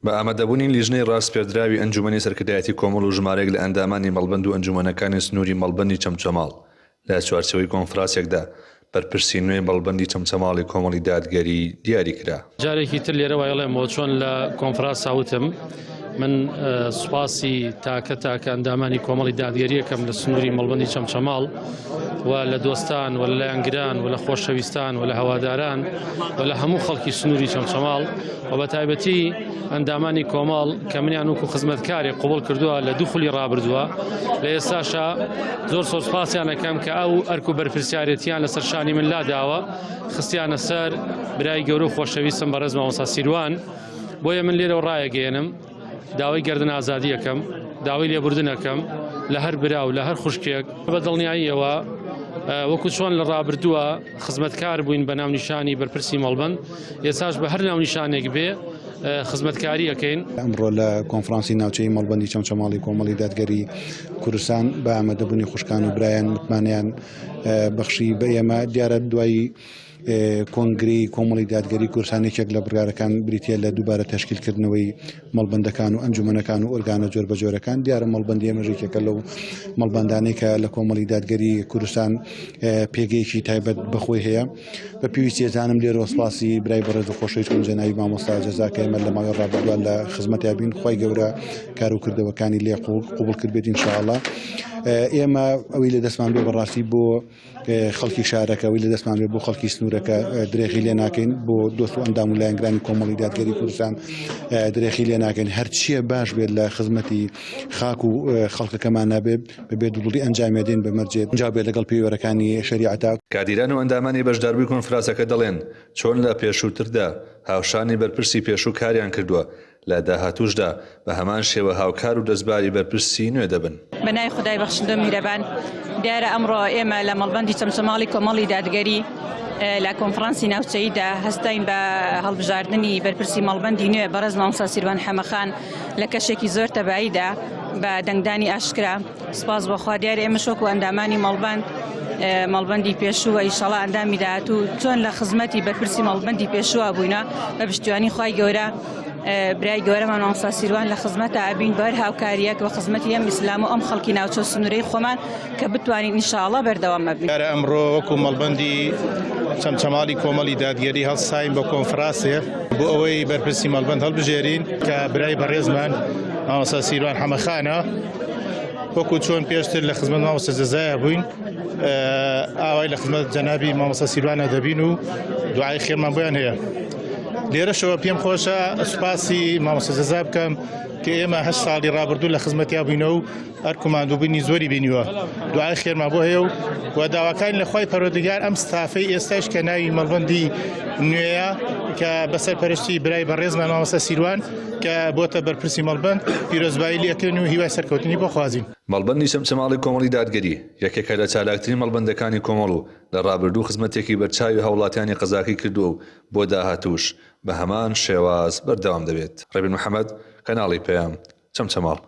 بە ئامادەبوونی لیژنەی ڕاستپێدراوی ئەنجومەنی سەرکردایەتی کۆمەڵ و ژمارەیەک لە ئەندامانی مەڵبەند و ئەنجومەنەکانی سنووری مەڵبەندی چەمچەماڵ لە چوارچەوەی کۆنفرانسێکدا بەرپرسی نوێی مەڵبەندی چەمچەماڵی کۆمەڵی دادگەری دیاری کرا. جارێکی تر لێرە وایڵێمەوە چۆن لە کۆنفرانس هاوتم من سوپاسی تاکە ئەندامانی کۆمەڵی دادگەریەکەم لە سنووری مەڵبەندی چەمچەماڵ و لە دۆستان و لە لایەنگران و لە خۆشەویستان و لە هەواداران و لە هەموو خەڵکی سنووری چەمچەماڵ و بە تایبەتی ئەندامانی کۆمەڵ کە منیان وەکو خزمەتکارێک قوبوڵ کردووە لە دوو خولی ڕابردووە لە ئێستاشا زۆر سوپاسیان ئەەکەم کە ئەو ئەرک و بەرپرسیارەتیان لەسەر شانی من لاداوە خستیانە سەر برای گەورە و خۆشەویستم بەڕێز مامۆستا سیروان بۆیە من لێرە ڕایەگەێنم داوای گەردن ئازادی یەکەم داوای لێبوردنەکەم لە هەر برا و لە هەر خوشکێک بە دڵنیاییەوە وەکو چۆن لە ڕابردووە خزمەتکار بووین بە ناونیشانی بەرپرسی مەڵبەند ئێستاش بە هەر ناونیشانێک بێ خزمەتکاری ئەەکەین. ئەمڕۆ لە کۆنفرانسی ناوچەی مەڵبەندی چەمچەماڵی کۆمەڵی دادگەری کوردستان بە ئامادەبوونی خوشکان و برایان متمانیان بەخشی بە ئێمە دیارە دوایی کۆنگری کۆمەڵی دادگەری کوردستانێکێک لە بڕارەکان بریتە لە دووبارە تەشکیلکردنەوەی مەڵبەندەکان و ئەنجومەنەکان و ئۆرگانە جۆر بە جۆرەکان دیارە مەڵبەندی ئێمەژێکێکە لەو مەڵبەندانەی کە لە کۆمەڵی دادگەری کوردستان پێگەیەکی تایبەت بەخۆی هەیە بە پێویستی ێزانم لێرە سوپاسی برای بەڕێز و خۆشەویستم جەنابی مامۆستا جەزاکە ئێمە لە ماوەی ڕابردووە لە خزمەتیابین خوای گەورە کار و کردەوەکانی لێ قوبوڵ کرد بێت ئینشاءڵڵا. ئێمە ئەوەی لە دەستمان بێ بەڕاستی بۆ خەڵکی شارەکە ئەوەی لە دەستمان بێ بۆ خەڵکی سنوورەکە درێغی لێ ناکەین بۆ دۆست و ئەندام و لایەنگرانی کۆمەڵی دادگەری کوردستان درێغی لێ ناکەین هەرچیە باش بێت لە خزمەتی خاک و خەڵکەکەمان نابێ بەبێ دووڵی ئەنجامێدین بە مەرجێت جا بێت لەگەڵ پێوەرەکانی شەریعەتا. کادیران و ئەندامانی بەشداربووی کۆنفرانسەکە دەڵێن چۆن لە پێشووتردا هاوشانی بەرپرسی پێشوو کاریان کردووە لە داهاتووشدا بە هەمان شێوە هاوکار و دەستباری بەرپرسی نوێ دەبن. بەنای خدای بەخشندە میرەبان دیارە ئەمڕۆ ئێمە لە مەڵبەندی چەمچەماڵی کۆمەڵی دادگەری لە کۆنفرانسی ناوچەییدا هەستین بە هەڵبژاردننی بەرپرسی مەڵبەندی نوێ بەڕێز مامۆستا سیروان حەمەخان لە کەشێکی زۆر تەباییدا بە دەنگدانی ئاشکرا سپاس بۆخوا دیارە ئێمە شۆک و ئەندامانی مەڵبەندی پێشووە ئیشەڵا ئەندامی داهاتوو چۆن لە خزمەتی بەرپرسی مەڵبەندی پێشووە بووینە بە پشتیوانی خوای گەورە برای گەورەمان مامۆستا سیروان لە خزمەتە ئابین بەر هاوکاریەک و خزمەتی ئەم ئیسلام و ئەم خەڵکی ناوچە سنوورەی خۆمان کە بتوانین ئینشاءڵڵا بەردەوام ببین. ئەمڕۆ وەکو مەڵبەندی چەمچەماڵی کۆمەڵی دادگەری هەڵساین بە کۆنفرانسێ بۆ ئەوەی بەرپرسی مەڵبەند هەڵبژێرین کە برای بەڕێزمان مامۆستا سیروان حەمەخانە وەکو چۆن پێشتر لە خزمەت مامۆستا جەزایە بووین ئاوای لە خزمەت جەنابی مامۆستا سیروانە دەبین و دوعای خێرمان بۆیان هەیە. لێرەشەوە پێم خۆشە سوپاسی مامۆستا جەزا بکەم کە ئێمە 8 ساڵی ڕابردوو لە خزمەتیا بووینەوە و ئەرکوماندووبوونی زۆری بینیوە دوعای خێرمان بۆ هەیە و داواکانی لە خوای پەروەردگار ئەم ستافەی ئێستاش کە ناوی مەڵبەندی نوێیە کە بەسەر پەرشتی برای بەڕێزمان مامۆستا سیروان کە بۆتە بەرپرسی مەڵبەند پیرۆزبایی لێکردن و هیوای سەرکەوتنی بۆ خوازین. مەڵبەندی چەمچەماڵی کۆمەڵی دادگەری یەکێکە لە چالاکترین مەڵبەندەکانی کۆمەڵ و لە ڕابردوو خزمەتێکی بەرچاوی هەوڵاتیانی قەزاقی کردووە و بۆ داهاتووش بە هەمان شێواز بەردەوام دەبێت. ڕێبین محەممەد کەناڵی پەیام چەمچەماڵ.